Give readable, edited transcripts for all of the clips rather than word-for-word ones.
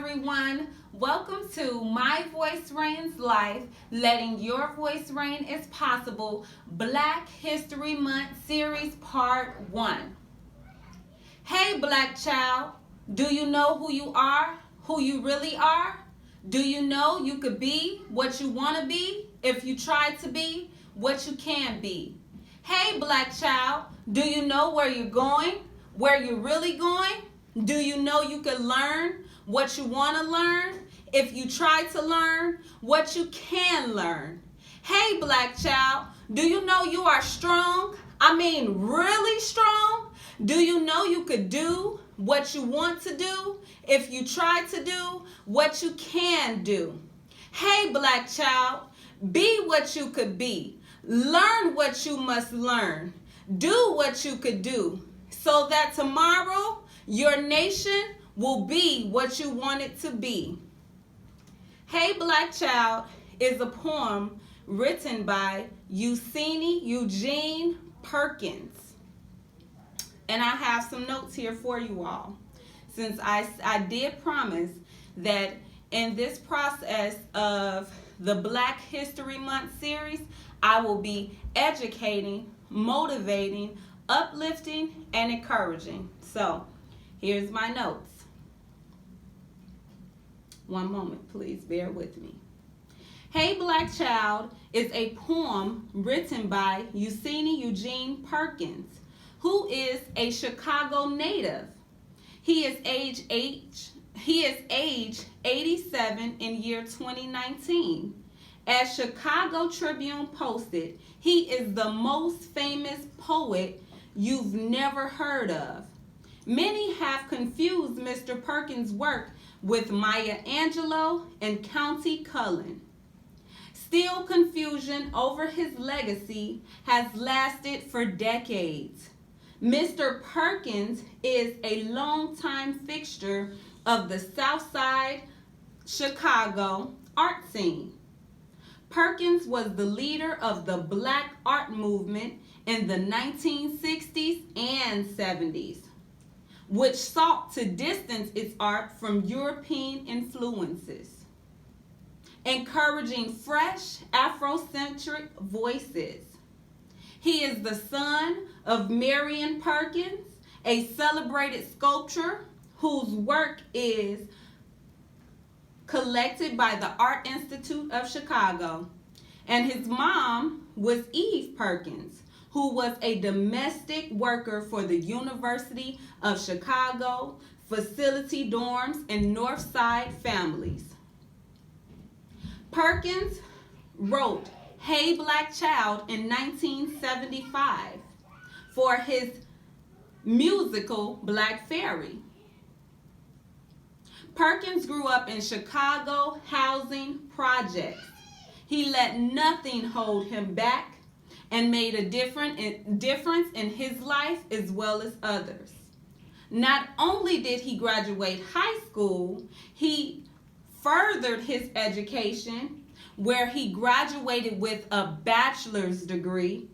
everyone. Welcome to My Voice Reigns Life, Letting Your Voice Reign is Possible, Black History Month Series Part 1. Hey Black child, do you know who you are, who you really are? Do you know you could be what you want to be if you try to be what you can be? Hey Black child, do you know where you're going, where you're really going? Do you know you can learn what you want to learn if you try to learn what you can learn? Hey Black child, do you know you are strong? I mean really strong? Do you know you could do what you want to do if you try to do what you can do? Hey Black child, be what you could be. Learn what you must learn. Do what you could do so that tomorrow your nation will be what you want it to be. Hey Black Child is a poem written by Ucini Eugene Perkins. And I have some notes here for you all. Since I did promise that in this process of the Black History Month series, I will be educating, motivating, uplifting, and encouraging. So, here's my notes. One moment, please bear with me. Hey Black Child is a poem written by Ucini Eugene Perkins, who is a Chicago native. He is age 87 in year 2019. As Chicago Tribune posted, he is the most famous poet you've never heard of. Many have confused Mr. Perkins' work with Maya Angelou and Countee Cullen. Still, confusion over his legacy has lasted for decades. Mr. Perkins is a longtime fixture of the Southside Chicago art scene. Perkins was the leader of the Black art movement in the 1960s and 70s, which sought to distance its art from European influences, encouraging fresh Afrocentric voices. He is the son of Marion Perkins, a celebrated sculptor whose work is collected by the Art Institute of Chicago. And his mom was Eve Perkins, who was a domestic worker for the University of Chicago, facility dorms, and North Side families. Perkins wrote Hey Black Child in 1975 for his musical Black Fairy. Perkins grew up in Chicago housing projects. He let nothing hold him back and made a difference in his life as well as others. Not only did he graduate high school, he furthered his education where he graduated with a bachelor's degree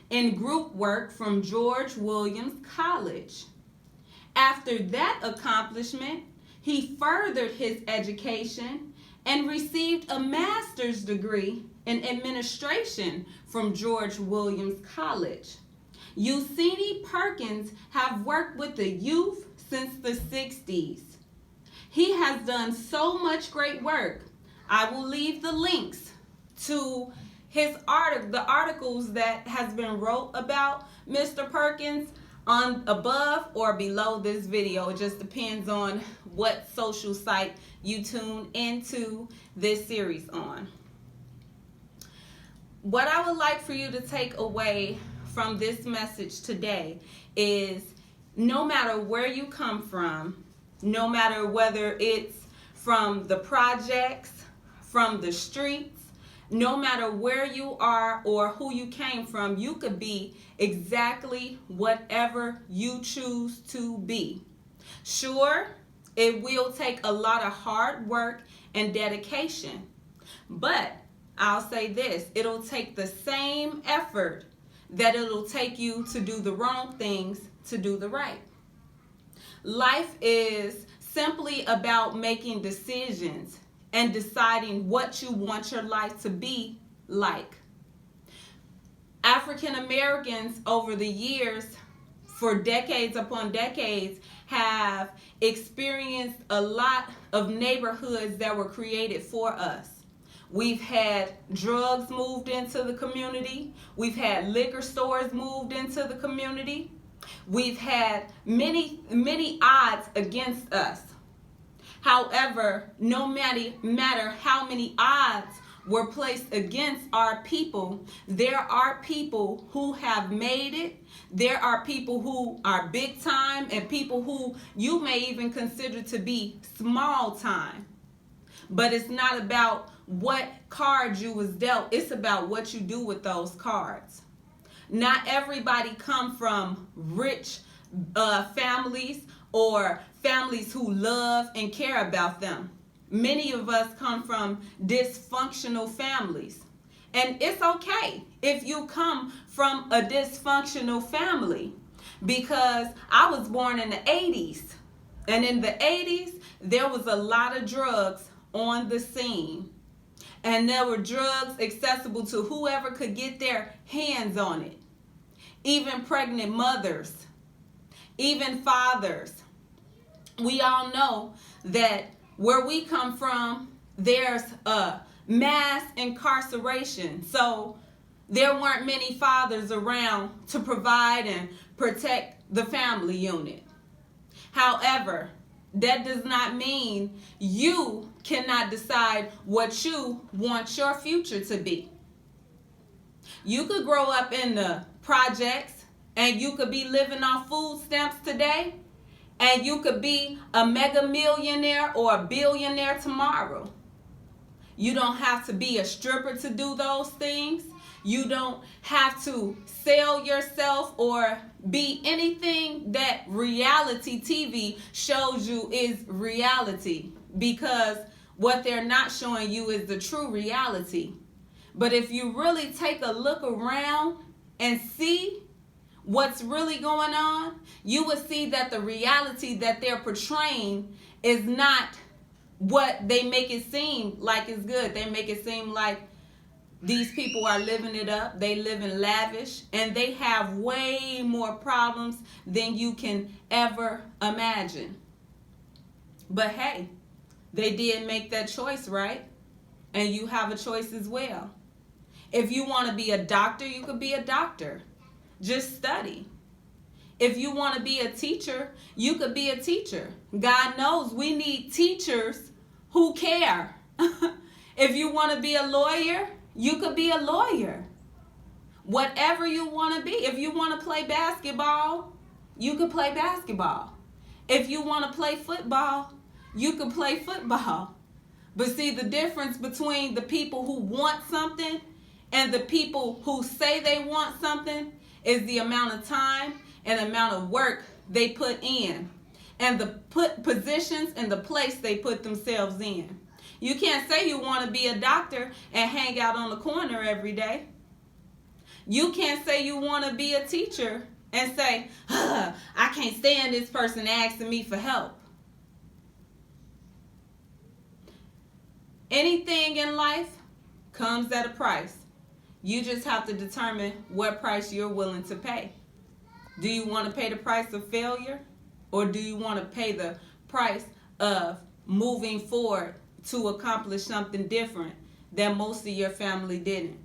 in group work from George Williams College. After that accomplishment, he furthered his education and received a master's degree in administration from George Williams College. Ucini Perkins have worked with the youth since the 60s. He has done so much great work. I will leave the links to the articles that has been wrote about Mr. Perkins on above or below this video. It just depends on what social site you tune into this series on. What I would like for you to take away from this message today is no matter where you come from, no matter whether it's from the projects, from the streets, no matter where you are or who you came from, you could be exactly whatever you choose to be. Sure, it will take a lot of hard work and dedication, but I'll say this, it'll take the same effort that it'll take you to do the wrong things to do the right. Life is simply about making decisions and deciding what you want your life to be like. African Americans over the years, for decades upon decades, have experienced a lot of neighborhoods that were created for us. We've had drugs moved into the community. We've had liquor stores moved into the community. We've had many odds against us. However, no matter how many odds were placed against our people, there are people who have made it. There are people who are big time and people who you may even consider to be small time. But it's not about what cards you was dealt. It's about what you do with those cards. Not everybody come from rich families or families who love and care about them. Many of us come from dysfunctional families. And it's okay if you come from a dysfunctional family, because I was born in the 80s. And in the 80s, there was a lot of drugs on the scene. And there were drugs accessible to whoever could get their hands on it. Even pregnant mothers, even fathers. We all know that where we come from, there's a mass incarceration. So there weren't many fathers around to provide and protect the family unit. However, that does not mean you cannot decide what you want your future to be. You could grow up in the projects and you could be living off food stamps today, and you could be a mega millionaire or a billionaire tomorrow. You don't have to be a stripper to do those things. You don't have to sell yourself or be anything that reality TV shows you is reality, because what they're not showing you is the true reality. But if you really take a look around and see what's really going on, you will see that the reality that they're portraying is not what they make it seem like is good. They make it seem like these people are living it up. They live in lavish, and they have way more problems than you can ever imagine. But hey, they did make that choice, right? And you have a choice as well. If you want to be a doctor, you could be a doctor. Just study. If you want to be a teacher, you could be a teacher. God knows we need teachers who care. If you want to be a lawyer, you could be a lawyer. Whatever you want to be. If you want to play basketball, you could play basketball. If you want to play football, you could play football. But see, the difference between the people who want something and the people who say they want something is the amount of time and amount of work they put in, and the positions and the place they put themselves in. You can't say you want to be a doctor and hang out on the corner every day. You can't say you want to be a teacher and say, I can't stand this person asking me for help. Anything in life comes at a price. You just have to determine what price you're willing to pay. Do you want to pay the price of failure, or do you want to pay the price of moving forward to accomplish something different that most of your family didn't?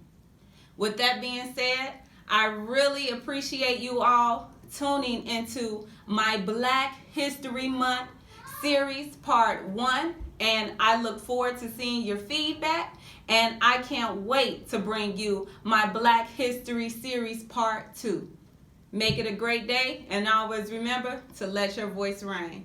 With that being said, I really appreciate you all tuning into my Black History Month series part 1, and I look forward to seeing your feedback, and I can't wait to bring you my Black History series part 2. Make it a great day, and always remember to let your voice ring.